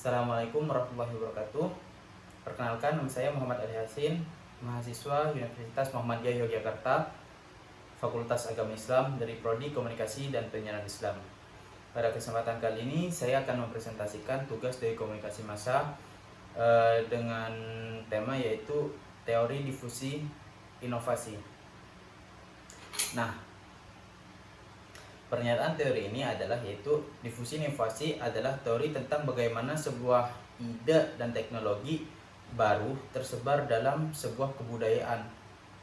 Assalamualaikum warahmatullahi wabarakatuh. Perkenalkan, nama saya Muhammad Ali Hasin, mahasiswa Universitas Muhammadiyah Yogyakarta, Fakultas Agama Islam dari Prodi Komunikasi dan Penyiaran Islam. Pada kesempatan kali ini, saya akan mempresentasikan tugas dari komunikasi massa dengan tema yaitu teori difusi inovasi. Nah, pernyataan teori ini adalah yaitu difusi inovasi adalah teori tentang bagaimana sebuah ide dan teknologi baru tersebar dalam sebuah kebudayaan.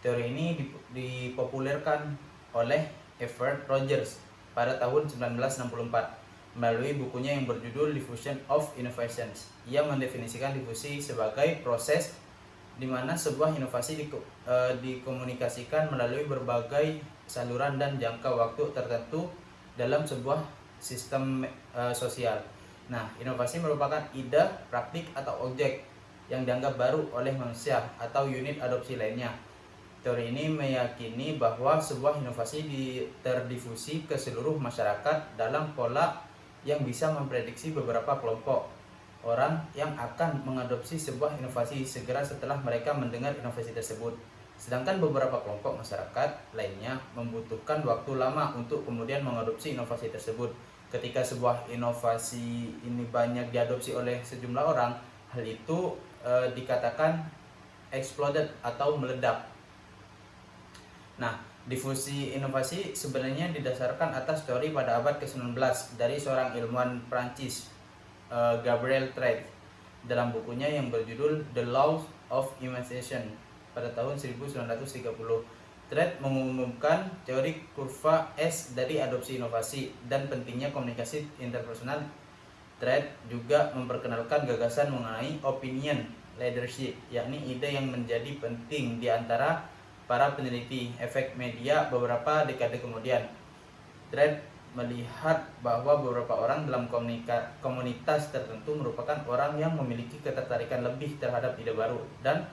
Teori ini dipopulerkan oleh Everett Rogers pada tahun 1964 melalui bukunya yang berjudul Diffusion of Innovations. Ia mendefinisikan difusi sebagai proses di mana sebuah inovasi dikomunikasikan melalui berbagai saluran dan jangka waktu tertentu dalam sebuah sistem sosial. Nah, inovasi merupakan ide, praktik, atau objek yang dianggap baru oleh manusia atau unit adopsi lainnya. Teori ini meyakini bahwa sebuah inovasi terdifusi ke seluruh masyarakat dalam pola yang bisa memprediksi beberapa kelompok orang yang akan mengadopsi sebuah inovasi segera setelah mereka mendengar inovasi tersebut. Sedangkan beberapa kelompok masyarakat lainnya membutuhkan waktu lama untuk kemudian mengadopsi inovasi tersebut. Ketika sebuah inovasi ini banyak diadopsi oleh sejumlah orang, hal itu dikatakan exploded atau meledak. Nah, difusi inovasi sebenarnya didasarkan atas teori pada abad ke-19 dari seorang ilmuwan Prancis, Gabriel Tarde, dalam bukunya yang berjudul The Laws of Imagination pada tahun 1930. Tarde mengumumkan teori kurva S dari adopsi inovasi dan pentingnya komunikasi interpersonal. Tarde juga memperkenalkan gagasan mengenai opinion leadership, yakni ide yang menjadi penting di antara para peneliti efek media beberapa dekade kemudian. Tarde melihat bahwa beberapa orang dalam komunitas tertentu merupakan orang yang memiliki ketertarikan lebih terhadap ide baru dan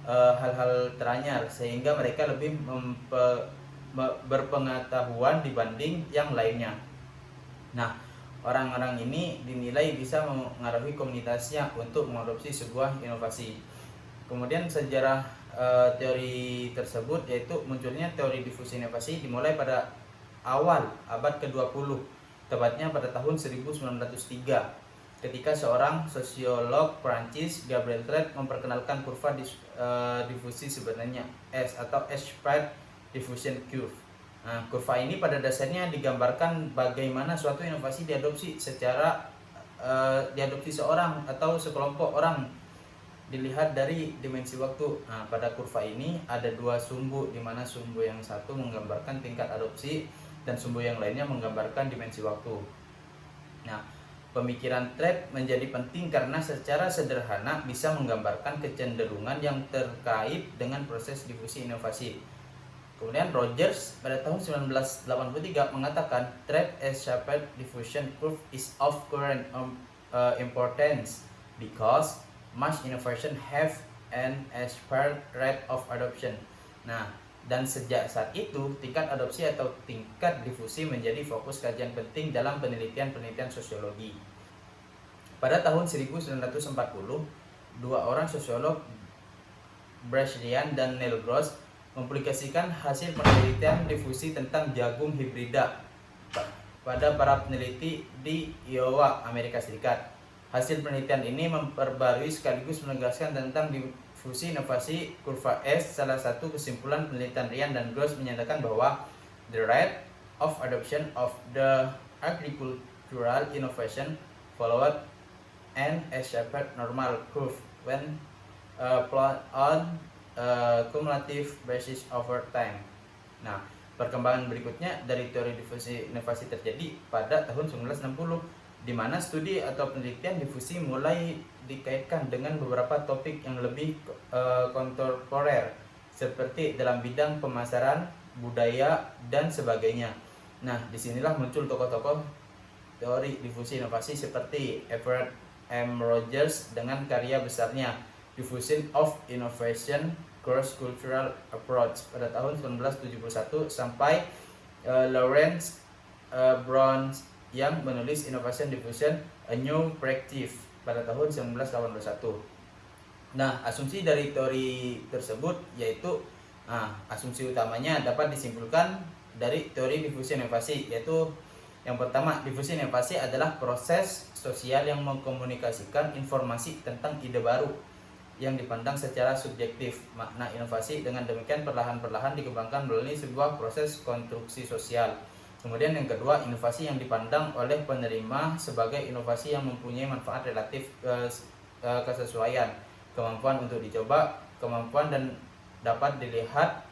hal-hal teranyar, sehingga mereka lebih berpengetahuan dibanding yang lainnya. Nah, orang-orang ini dinilai bisa mengaruhi komunitasnya untuk mengadopsi sebuah inovasi. Kemudian sejarah teori tersebut yaitu munculnya teori difusi inovasi dimulai pada awal abad ke-20, tepatnya pada tahun 1903, ketika seorang sosiolog Prancis, Gabriel Tarde, memperkenalkan kurva difusi sebenarnya S atau S-spread diffusion curve. Nah, kurva ini pada dasarnya digambarkan bagaimana suatu inovasi diadopsi seorang atau sekelompok orang dilihat dari dimensi waktu. Nah, pada kurva ini ada dua sumbu, di mana sumbu yang satu menggambarkan tingkat adopsi dan sumbu yang lainnya menggambarkan dimensi waktu. Nah, pemikiran Tarde menjadi penting karena secara sederhana bisa menggambarkan kecenderungan yang terkait dengan proses difusi inovasi. Kemudian Rogers pada tahun 1983 mengatakan Tarde S-shaped diffusion curve is of current importance because mass innovation have an expired rate of adoption. Nah, dan sejak saat itu tingkat adopsi atau tingkat difusi menjadi fokus kajian penting dalam penelitian sosiologi. Pada tahun 1940, dua orang sosiolog, Brescian dan Neil Gross, mempublikasikan hasil penelitian difusi tentang jagung hibrida pada para peneliti di Iowa, Amerika Serikat. Hasil penelitian ini memperbarui sekaligus menegaskan tentang difusi inovasi kurva S. Salah satu kesimpulan penelitian Ryan dan Gross menyatakan bahwa the rate of adoption of the agricultural innovation followed an S-shaped normal curve when plot on cumulative basis over time. Nah, perkembangan berikutnya dari teori difusi inovasi terjadi pada tahun 1960, di mana studi atau penelitian difusi mulai dikaitkan dengan beberapa topik yang lebih kontemporer seperti dalam bidang pemasaran, budaya, dan sebagainya. Nah, disinilah muncul tokoh-tokoh teori difusi inovasi seperti Everett M. Rogers dengan karya besarnya Diffusion of Innovation Cross-Cultural Approach pada tahun 1971 sampai Lawrence Brown yang menulis Innovation Diffusion, A New Practice pada tahun 1981. Nah, asumsi dari teori tersebut yaitu asumsi utamanya dapat disimpulkan dari teori difusi inovasi, yaitu yang pertama, difusi inovasi adalah proses sosial yang mengkomunikasikan informasi tentang ide baru yang dipandang secara subjektif. Makna inovasi dengan demikian perlahan-perlahan dikembangkan melalui sebuah proses konstruksi sosial. Kemudian yang kedua, inovasi yang dipandang oleh penerima sebagai inovasi yang mempunyai manfaat relatif kesesuaian, kemampuan untuk dicoba, kemampuan dan dapat dilihat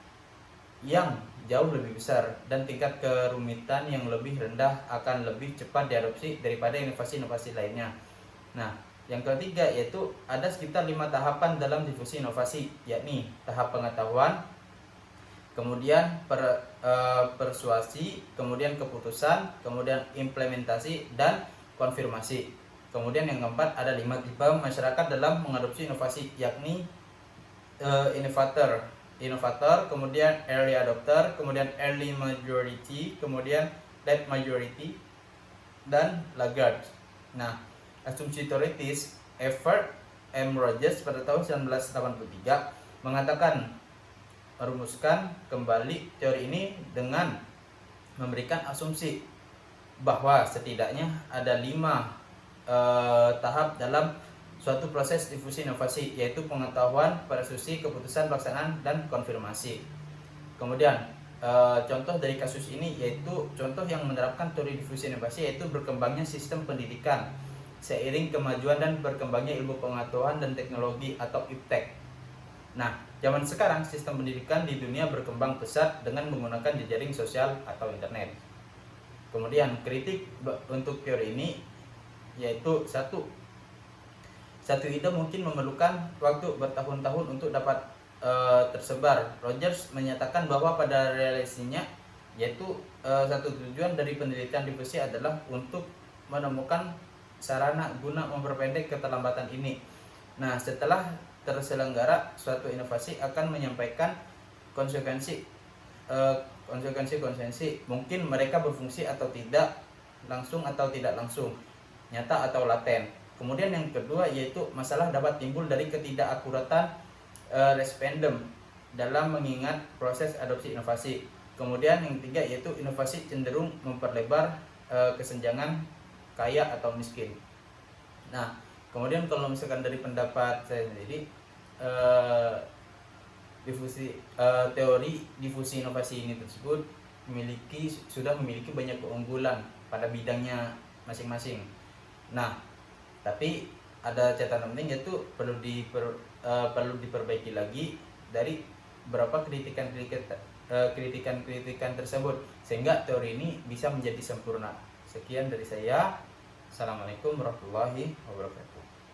yang jauh lebih besar, dan tingkat kerumitan yang lebih rendah akan lebih cepat diadopsi daripada inovasi-inovasi lainnya. Nah, yang ketiga yaitu ada sekitar 5 tahapan dalam difusi inovasi, yakni tahap pengetahuan, kemudian persuasi, kemudian keputusan, kemudian implementasi, dan konfirmasi. Kemudian yang keempat, ada 5 tipe masyarakat dalam mengadopsi inovasi, yakni inovator, kemudian early adopter, kemudian early majority, kemudian late majority, dan laggard. Nah, asumsi teoritis Everett M. Rogers pada tahun 1983 mengatakan merumuskan kembali teori ini dengan memberikan asumsi bahwa setidaknya ada 5 tahap dalam suatu proses difusi inovasi, yaitu pengetahuan, persuasi, keputusan, pelaksanaan, dan konfirmasi. Kemudian contoh dari kasus ini yaitu contoh yang menerapkan teori difusi inovasi, yaitu berkembangnya sistem pendidikan seiring kemajuan dan berkembangnya ilmu pengetahuan dan teknologi atau iptek. Nah, zaman sekarang sistem pendidikan di dunia berkembang pesat dengan menggunakan jejaring sosial atau internet. Kemudian kritik untuk teori ini yaitu satu ide mungkin memerlukan waktu bertahun-tahun untuk dapat tersebar. Rogers menyatakan bahwa pada realisasinya yaitu satu tujuan dari penelitian difusi adalah untuk menemukan sarana guna memperpendek keterlambatan ini. Nah, setelah terselenggara suatu inovasi akan menyampaikan konsekuensi, mungkin mereka berfungsi atau tidak, langsung atau tidak langsung, nyata atau laten. Kemudian yang kedua yaitu masalah dapat timbul dari ketidakakuratan respondent dalam mengingat proses adopsi inovasi. Kemudian yang ketiga yaitu inovasi cenderung memperlebar kesenjangan kaya atau miskin. Nah, kemudian kalau misalkan dari pendapat saya sendiri, teori difusi inovasi ini tersebut sudah memiliki banyak keunggulan pada bidangnya masing-masing. Nah, tapi ada catatan penting yaitu perlu diperbaiki lagi dari beberapa kritikan tersebut sehingga teori ini bisa menjadi sempurna. Sekian dari saya. Assalamualaikum warahmatullahi wabarakatuh.